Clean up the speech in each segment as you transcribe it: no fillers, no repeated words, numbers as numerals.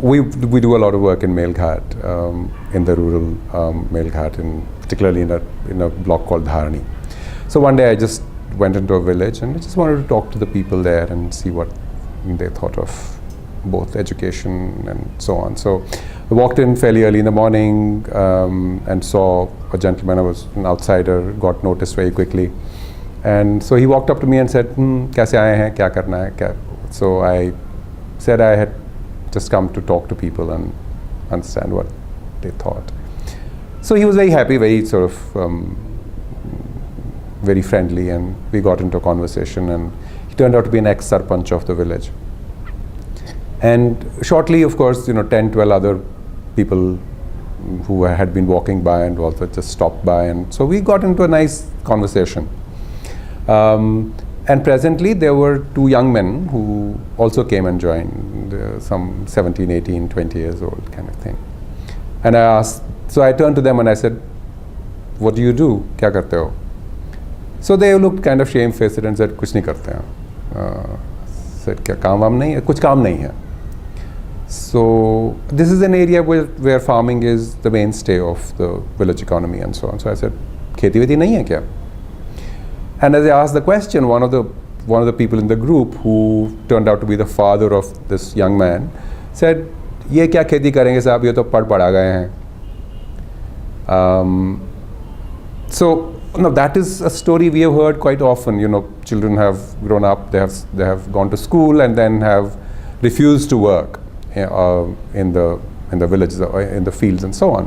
we do a lot of work in Melghat, in the rural Melghat, particularly in a block called Dharani. So one day I just went into a village and I just wanted to talk to the people there and see what they thought of both education and so on. So I walked in fairly early in the morning and saw a gentleman. I was an outsider, got noticed very quickly. And so he walked up to me and said, "Kaise aaye hain? Kya karna hai?" So I said I had just come to talk to people and understand what they thought. So he was very happy, very sort of very friendly, and we got into a conversation, and he turned out to be an ex-sarpanch of the village. And shortly, of course, 10, 12 other people who had been walking by and also just stopped by, and so we got into a nice conversation. And presently there were two young men who also came and joined, some 17, 18, 20 years old kind of thing. And so I turned to them and I said, "What do you do? Kya karte ho?" So they looked kind of shamefaced and said, "Kuch nahi karte hain." Said, "Kya kaam waam nahi hai?" "Kuch kaam nahi hai." So this is an area where farming is the mainstay of the village economy and so on. So I said, "Kheti veti nahi hai kya?" And as I asked the question, one of the people in the group, who turned out to be the father of this young man, said, "Ye kya kheti karenge sahab, ye to pad gaye hain." So no, that is a story we have heard quite often. Children have grown up, they have gone to school and then have refused to work in the villages or in the fields and so on.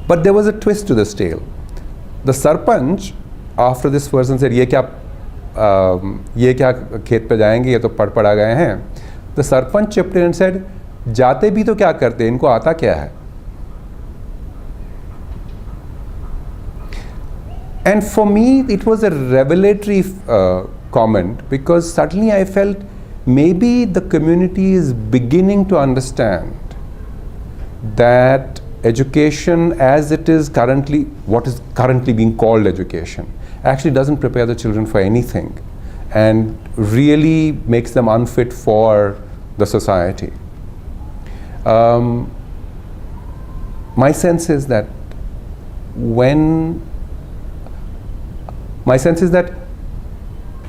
But there was a twist to this tale. The sarpanch, after this person said, "Ye kya khet pe jayenge, ye to pad aa gaye hain," the sarpanch chipped in and said, "Jate bhi to kya karte, inko aata kya hai?" And for me, it was a revelatory comment, because suddenly I felt maybe the community is beginning to understand that education as it is currently, what is currently being called education, actually doesn't prepare the children for anything and really makes them unfit for the society. My sense is that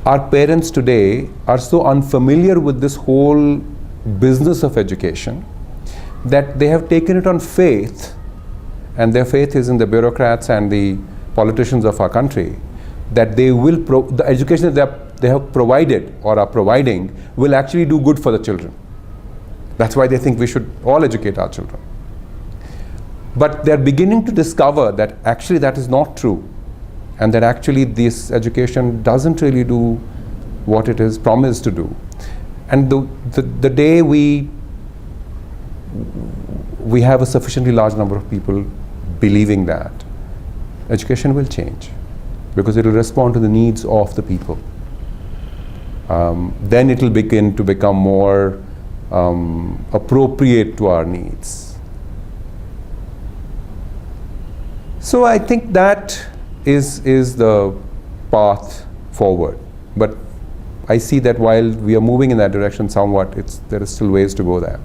our parents today are so unfamiliar with this whole business of education that they have taken it on faith, and their faith is in the bureaucrats and the politicians of our country, that they will the education that they have provided or are providing will actually do good for the children. That's why they think we should all educate our children. But they're beginning to discover that actually that is not true, and that actually this education doesn't really do what it is promised to do. And the day we have a sufficiently large number of people believing that, education will change, because it will respond to the needs of the people. Then it will begin to become more appropriate to our needs. So I think that is the path forward. But I see that while we are moving in that direction somewhat, there is still ways to go there.